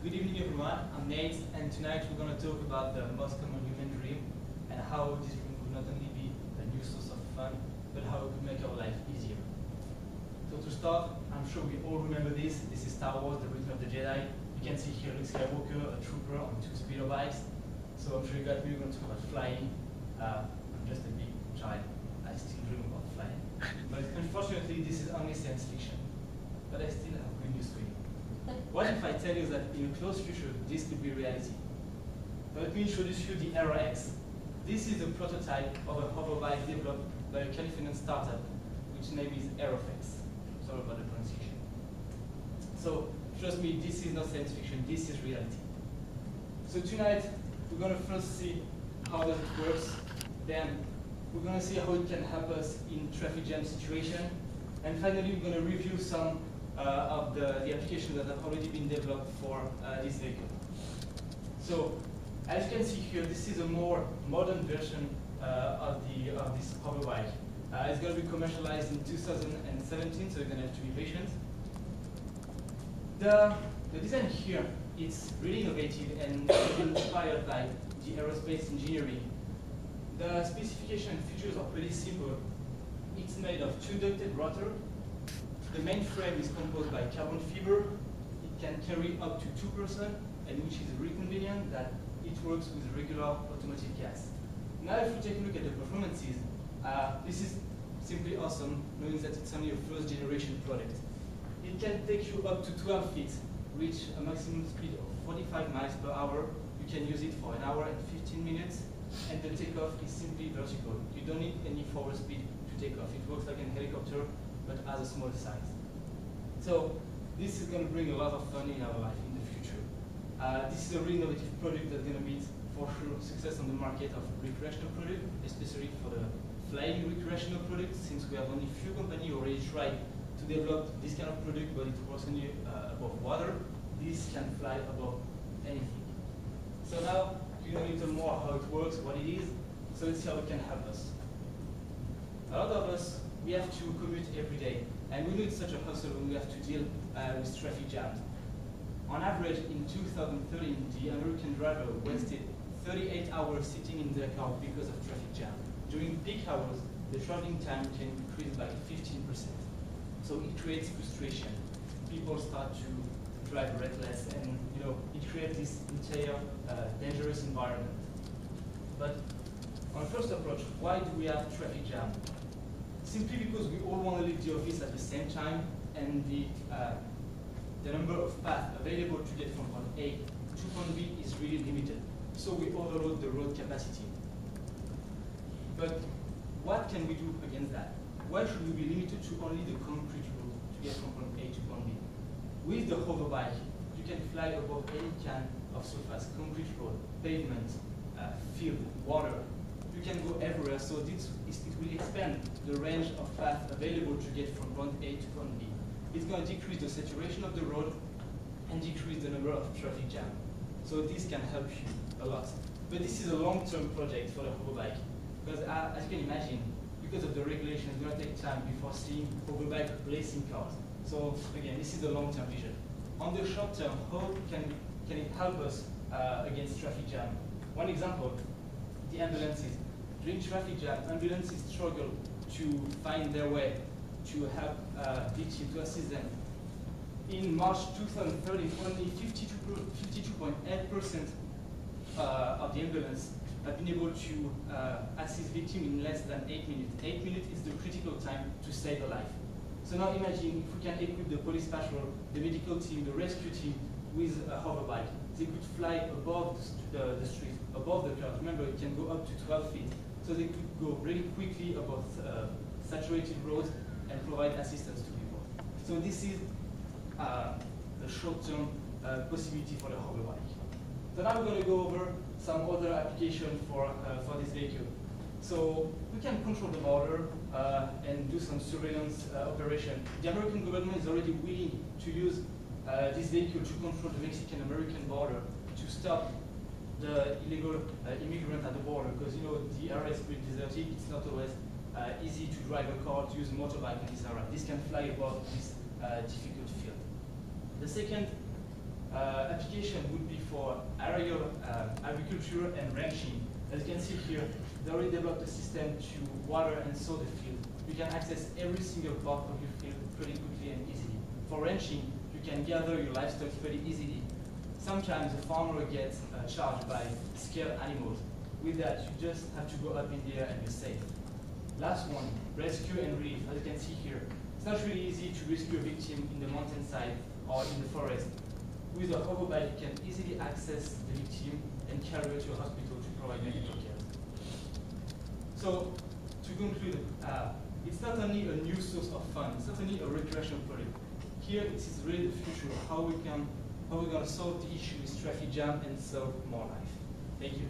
Good evening, everyone. I'm Nate, and tonight we're going to talk about the most common human dream and how this dream could not only be a new source of fun, but how it could make our life easier. So to start, I'm sure we all remember this. This is Star Wars: The Return of the Jedi. You can see here Luke Skywalker, a trooper on 2 speeder bikes. So I'm sure you got me. We're going to talk about flying. I'm just a big child. I still dream about flying. But unfortunately, this is only science fiction. But I still have good news for you. What if I tell you that in a close future, this could be reality? Let me introduce you the Aero X. This is a prototype of a hoverbike developed by a Californian startup, which name is Aeroflex. Sorry about the pronunciation. So, trust me, this is not science fiction, this is reality. So tonight, we're going to first see how does it works, then we're going to see how it can help us in traffic jam situation, and finally, we're going to review some of the applications that have already been developed for this vehicle. So, as you can see here, this is a more modern version of this hoverbike. It's going to be commercialized in 2017, so you're going to have to be patient. The design here is really innovative and inspired by the aerospace engineering. The specification and features are pretty simple. It's made of 2 ducted rotor. The main frame is composed by carbon fiber. It can carry up to 2 persons, and which is really convenient that it works with regular automotive gas. Now, if we take a look at the performances, this is simply awesome, knowing that it's only a first-generation product. It can take you up to 12 feet, reach a maximum speed of 45 miles per hour. You can use it for 1 hour and 15 minutes, and the takeoff is simply vertical. You don't need any forward speed to take off. It works like a helicopter, but as a small size. So this is going to bring a lot of fun in our life in the future. This is a really innovative product that's going to meet for sure success on the market of recreational product, especially for the flying recreational product, since we have only few companies already tried to develop this kind of product, but it works only above water. This can fly above anything. So now you know a little more how it works, what it is. So let's see how it can help us. A lot of us, we have to commute every day, and we know it's such a hustle when we have to deal with traffic jams. On average, in 2013, the American driver wasted 38 hours sitting in their car because of traffic jam. During peak hours, the traveling time can increase by 15%. So it creates frustration. People start to drive reckless, and it creates this entire dangerous environment. But on first approach, why do we have traffic jam? Simply because we all want to leave the office at the same time, and the number of paths available to get from point A to point B is really limited. So we overload the road capacity. But what can we do against that? Why should we be limited to only the concrete road to get from point A to point B? With the hoverbike, you can fly above any kind of surface, concrete road, pavement, field, water. You can go everywhere, so it will expand the range of paths available to get from point A to point B. It's going to decrease the saturation of the road and decrease the number of traffic jam. So this can help you a lot. But this is a long-term project for the hoverbike, because as you can imagine, because of the regulations, it's going to take time before seeing hoverbike replacing cars. So again, this is the long-term vision. On the short term, how can it help us against traffic jam? One example, the ambulances. During traffic jam, ambulances struggle to find their way to help victims, to assist them. In March 2013, only 52.8% of the ambulance have been able to assist victims in less than 8 minutes. 8 minutes is the critical time to save a life. So now imagine if we can equip the police patrol, the medical team, the rescue team with a hoverbike. They could fly above the street, above the cars. Remember, it can go up to 12 feet. So they could go really quickly above saturated roads and provide assistance to people. So this is a short-term possibility for the hoverbike. So now we're going to go over some other application for this vehicle. So we can control the border and do some surveillance operation. The American government is already willing to use this vehicle to control the Mexican-American border to stop the illegal immigrant at the border, because the area is pretty desertic. It's not always easy to drive a car, to use a motorbike in this area. This can fly above this difficult field. The second application would be for aerial agriculture and ranching. As you can see here, they already developed a system to water and sow the field. You can access every single part of your field pretty quickly and easily. For ranching, you can gather your livestock pretty easily. Sometimes the farmer gets charged by scared animals. With that, you just have to go up in the air and you're safe. Last one, rescue and relief. As you can see here, it's not really easy to rescue a victim in the mountainside or in the forest. With a hoverbike, you can easily access the victim and carry her to a hospital to provide medical care. So, to conclude, it's not only a new source of fun, it's not only a recreational project. Here, it is really the future of how we're going to solve the issue with traffic jam and save more life. Thank you.